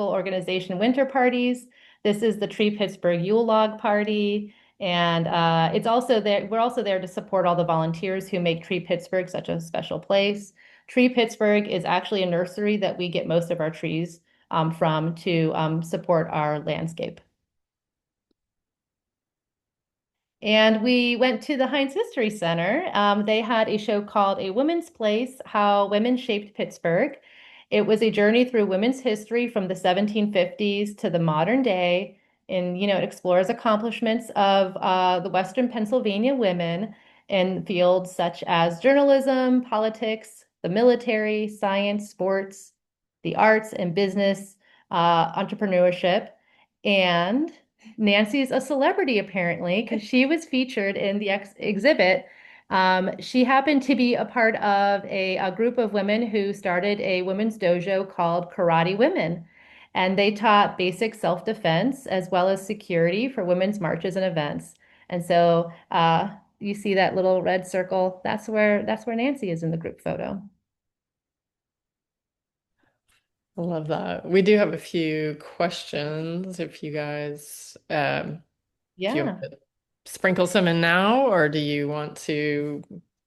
organization winter parties. This is the Tree Pittsburgh Yule Log Party. And it's also there. We're also there to support all the volunteers who make Tree Pittsburgh such a special place. Tree Pittsburgh is actually a nursery that we get most of our trees from to support our landscape. And we went to the Heinz History Center. They had a show called A Woman's Place, How Women Shaped Pittsburgh. It was a journey through women's history from the 1750s to the modern day. And, it explores accomplishments of the Western Pennsylvania women in fields such as journalism, politics, the military, science, sports, the arts and business, entrepreneurship. And Nancy's a celebrity apparently because she was featured in the exhibit. She happened to be a part of a group of women who started a women's dojo called Karate Women. And they taught basic self-defense as well as security for women's marches and events. And so you see that little red circle. That's where Nancy is in the group photo. I love that. We do have a few questions if you guys do you want Yeah. to sprinkle some in now, or do you want to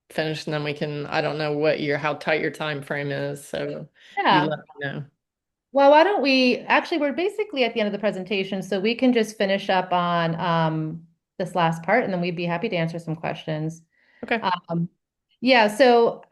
finish and then we can, I don't know how tight your time frame is, so you Yeah. let me know. Well, why don't we, actually, we're basically at the end of the presentation, so we can just finish up on this last part, and then we'd be happy to answer some questions. Okay. Um, yeah, so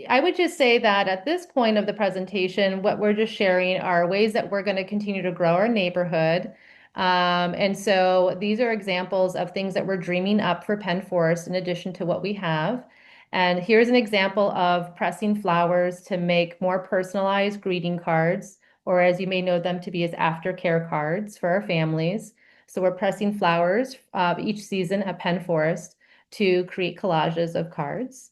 I would just say that at this point of the presentation, what we're just sharing are ways that we're going to continue to grow our neighborhood. And so these are examples of things that we're dreaming up for Penn Forest in addition to what we have. And here's an example of pressing flowers to make more personalized greeting cards, or as you may know them to be as aftercare cards for our families. So we're pressing flowers each season at Penn Forest to create collages of cards.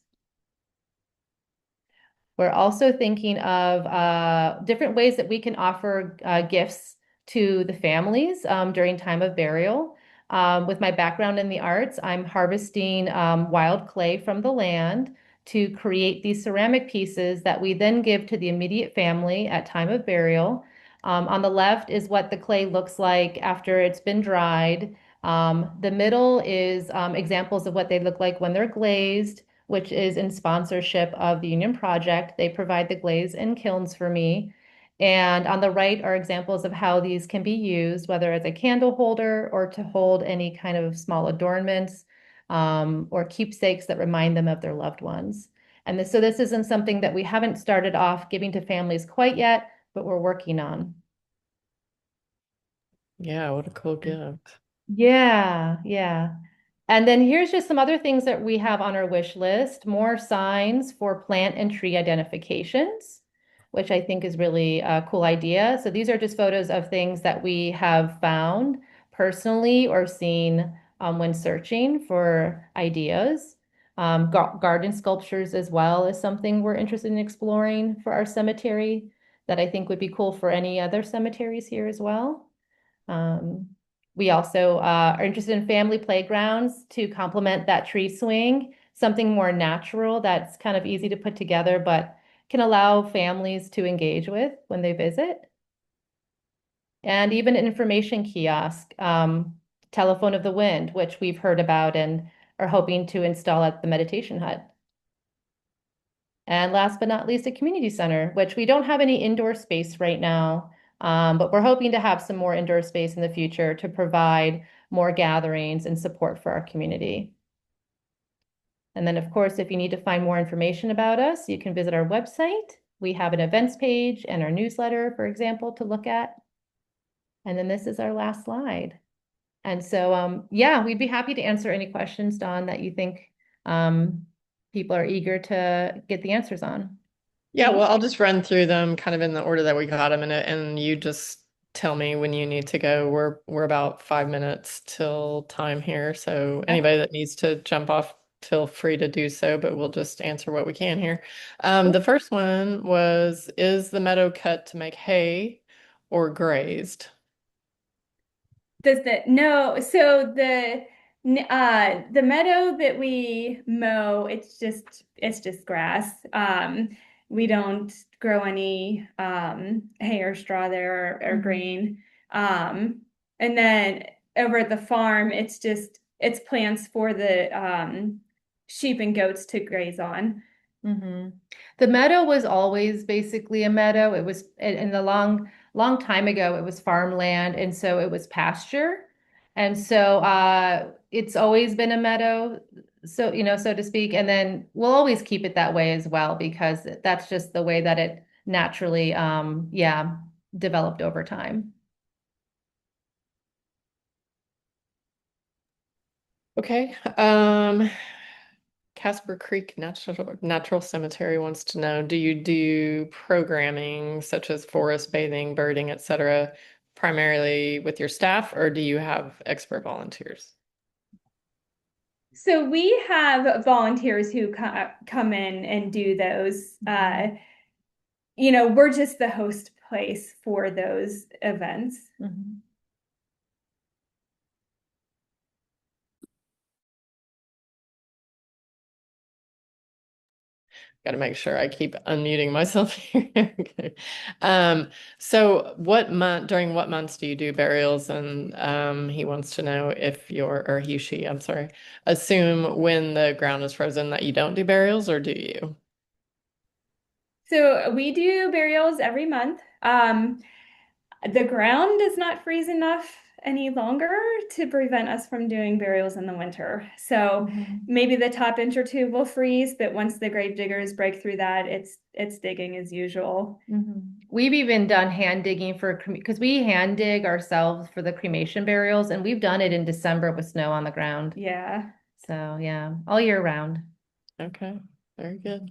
We're also thinking of different ways that we can offer gifts to the families during time of burial. With my background in the arts, I'm harvesting wild clay from the land to create these ceramic pieces that we then give to the immediate family at time of burial. On the left is what the clay looks like after it's been dried. The middle is examples of what they look like when they're glazed, which is in sponsorship of the Union Project. They provide the glaze and kilns for me. And on the right are examples of how these can be used, whether as a candle holder or to hold any kind of small adornments or keepsakes that remind them of their loved ones. So this isn't something that we haven't started off giving to families quite yet, but we're working on. Yeah, what a cool gift. Yeah, yeah. And then here's just some other things that we have on our wish list, more signs for plant and tree identifications, which I think is really a cool idea. So these are just photos of things that we have found personally or seen when searching for ideas. Garden sculptures as well is something we're interested in exploring for our cemetery that I think would be cool for any other cemeteries here as well. Um, we also are interested in family playgrounds to complement that tree swing, something more natural that's kind of easy to put together, but can allow families to engage with when they visit. And even an information kiosk, telephone of the wind, which we've heard about and are hoping to install at the meditation hut. And last but not least, a community center, which we don't have any indoor space right now, but we're hoping to have some more indoor space in the future to provide more gatherings and support for our community. And then, of course, if you need to find more information about us, you can visit our website. We have an events page and our newsletter, for example, to look at. And then this is our last slide. And so, yeah, we'd be happy to answer any questions, Dawn, that you think people are eager to get the answers on. Yeah, well, I'll just run through them kind of in the order that we got them in it, and you just tell me when you need to go. We're about 5 minutes till time here, so anybody that needs to jump off, feel free to do so, but we'll just answer what we can here. The first one was, is the meadow cut to make hay or grazed? Does the no, so the meadow that we mow, it's just grass. We don't grow any hay or straw there or grain. And then over at the farm, it's plants for the sheep and goats to graze on. The meadow was always basically a meadow. It was in the long time ago, it was farmland, and so it was pasture. And so it's always been a meadow, so so to speak. And then we'll always keep it that way as well, because that's just the way that it naturally yeah, developed over time. Okay. Casper Creek Natural Cemetery wants to know, do you do programming such as forest bathing, birding, etc., primarily with your staff, or do you have expert volunteers? So we have volunteers who come in and do those. We're just the host place for those events. Got to make sure I keep unmuting myself here. Okay. So during what months do you do burials? And he wants to know if or he, she, I'm sorry, assume when the ground is frozen that you don't do burials, or do you? So we do burials every month. The ground does not freeze enough any longer to prevent us from doing burials in the winter. So maybe the top inch or two will freeze, but once the grave diggers break through that, it's digging as usual. We've even done hand digging because we hand dig ourselves for the cremation burials, and we've done it in December with snow on the ground. Yeah. So yeah, all year round. Okay, very good.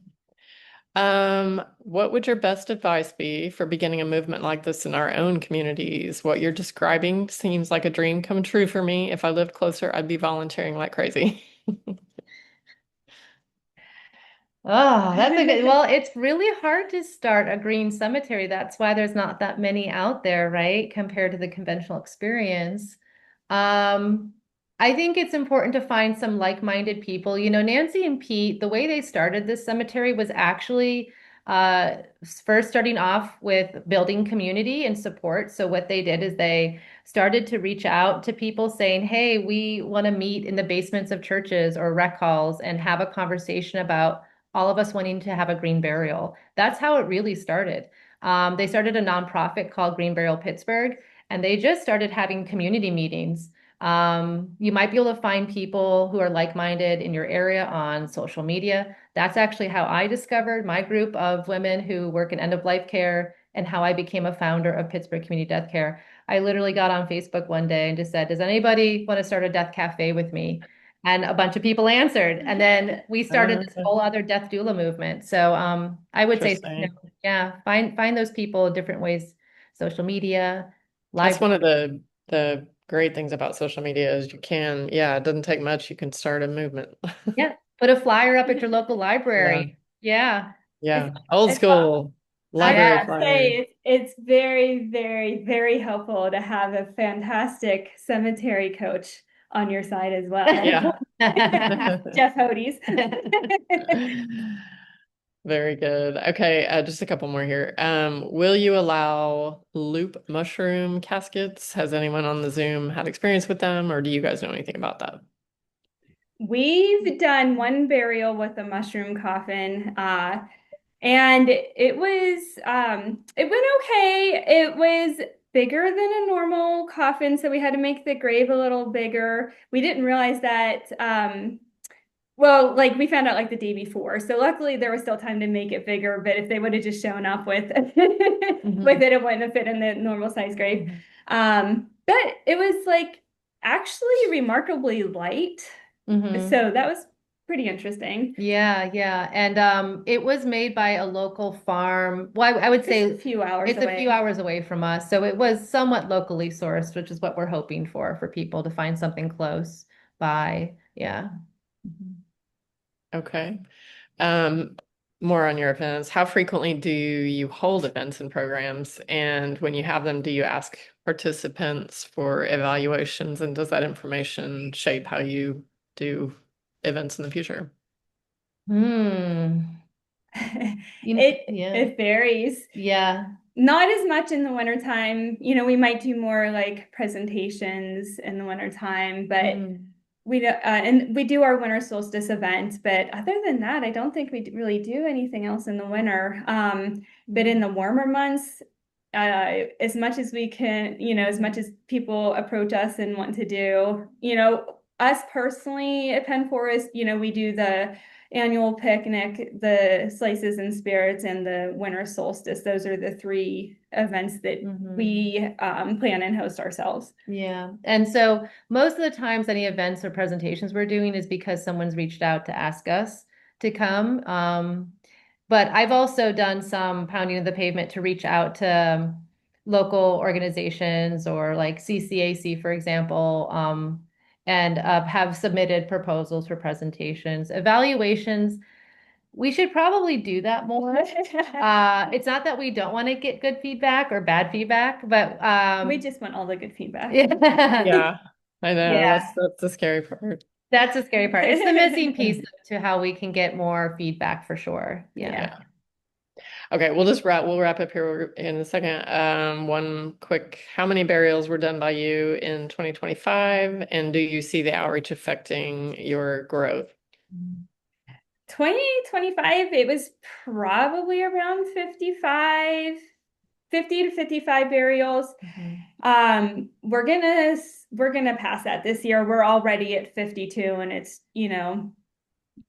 What would your best advice be for beginning a movement like this in our own communities? What you're describing seems like a dream come true for me. If I lived closer, I'd be volunteering like crazy. Oh, that's a good. Well, it's really hard to start a green cemetery. That's why there's not that many out there, right? Compared to the conventional experience. Um, I think it's important to find some like-minded people. Nancy and Pete, the way they started this cemetery was actually first starting off with building community and support. So what they did is they started to reach out to people saying, "Hey, we want to meet in the basements of churches or rec halls and have a conversation about all of us wanting to have a green burial." That's how it really started. They started a nonprofit called Green Burial Pittsburgh, and they just started having community meetings You might be able to find people who are like-minded in your area on social media. That's actually how I discovered my group of women who work in end-of-life care and how I became a founder of Pittsburgh Community Death Care. I literally got on Facebook one day and just said, does anybody want to start a death cafe with me? And a bunch of people answered. And then we started this Okay. whole other death doula movement. So I would say, Interesting. yeah, find those people in different ways, social media, That's live. one of the great things about social media is you can, yeah, it doesn't take much. You can start a movement. Yeah, put a flyer up at your local Yeah. library. Yeah. It's, Yeah. Old it's school I was library Yeah. gonna say flyers. it's very, very, very helpful to have a fantastic cemetery coach on your side as well. Yeah. Jeff Hodes. Very good. Okay, just a couple more here. Will you allow loop mushroom caskets? Has anyone on the Zoom had experience with them, or do you guys know anything about that? We've done one burial with a mushroom coffin, and it went okay. It was bigger than a normal coffin, so we had to make the grave a little bigger. We didn't realize that well, like we found out like the day before. So luckily there was still time to make it bigger, but if they would have just shown up with with it, it wouldn't have fit in the normal size grave. But it was like actually remarkably light. Hmm. So that was pretty interesting. Yeah, yeah. And it was made by a local farm. Well, I would Just a say few hours it's a few away. hours away from us. So it was somewhat locally sourced, which is what we're hoping for people to find something close by. Yeah. Mhm. Okay. Um, More on your events. How frequently do you hold events and programs? And when you have them, do you ask participants for evaluations? And does that information shape how you do events in the future? Hmm. Yeah. It varies. Yeah. Not as much in the wintertime. You know, we might do more like presentations in the wintertime, but Mm. we don't, and we do our winter solstice event, but other than that, I don't think we really do anything else in the winter. But in the warmer months, as much as we can, you know, as much as people approach us and want to do, you know, us personally at Penn Forest, you know, we do the annual picnic, the slices and spirits, and the winter solstice. Those are the three events that Mhm. we plan and host ourselves. Yeah. And so most of the times any events or presentations we're doing is because someone's reached out to ask us to come. But I've also done some pounding of the pavement to reach out to local organizations or like CCAC, for example, and have submitted proposals for presentations. Evaluations, we should probably do that more. It's not that we don't want to get good feedback or bad feedback, but We just want all the good feedback. yeah. Yeah, I know. Yeah, That's the scary part. that's the scary part. It's the missing piece to how we can get more feedback for sure. Yeah. Yeah. Yeah. Okay, we'll wrap up here in a second. One quick, how many burials were done by you in 2025? And do you see the outreach affecting your growth? 2025, it was probably around 50 to 55 burials. Mhm. We're gonna pass that this year. We're already at 52 and it's, you know,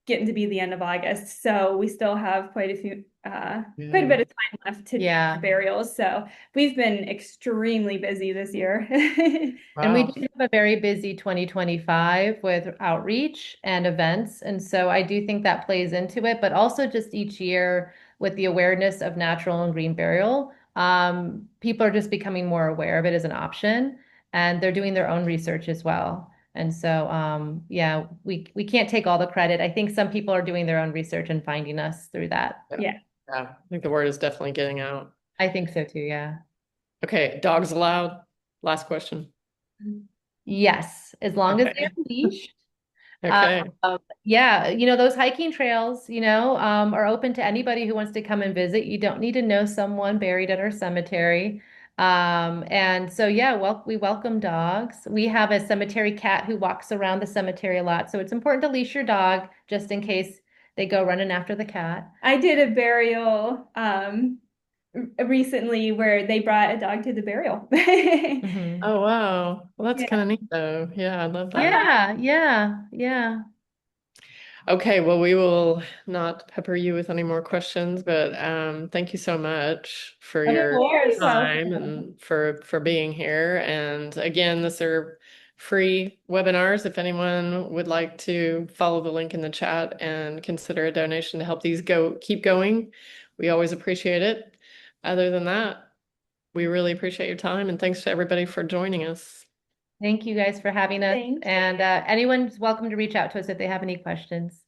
getting to be the end of August. So we still have quite a Yeah. bit of time left to do Yeah. burials. So we've been extremely busy this year. And we Wow. did have a very busy 2025 with outreach and events. And so I do think that plays into it, but also just each year with the awareness of natural and green burial, people are just becoming more aware of it as an option and they're doing their own research as well. And so, yeah, we can't take all the credit. I think some people are doing their own research and finding us through that. Yeah. Yeah. Yeah. I think the word is definitely getting out. I think so too, yeah. Okay, dogs allowed. Last question. Yes, as long as they're Okay. leashed. Okay. Yeah, those hiking trails, are open to anybody who wants to come and visit. You don't need to know someone buried at our cemetery. And so, yeah, we welcome dogs. We have a cemetery cat who walks around the cemetery a lot. So it's important to leash your dog just in case they go running after the cat. I did a burial recently where they brought a dog to the burial. Mhm. Oh, wow. Well, that's Yeah. kind of neat though. Yeah, I love that. Yeah, yeah, yeah. Okay, well, we will not pepper you with any more questions, but thank you so much for Of your Very course. time welcome. and for being here. And again, these are free webinars. If anyone would like to follow the link in the chat and consider a donation to help these keep going, we always appreciate it. Other than that, we really appreciate your time and thanks to everybody for joining us. Thank you guys for having us. Thank And anyone's welcome to reach out to us if they have any questions.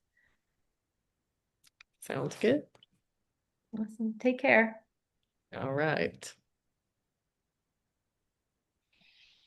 Sounds good. Awesome. Take care. All right.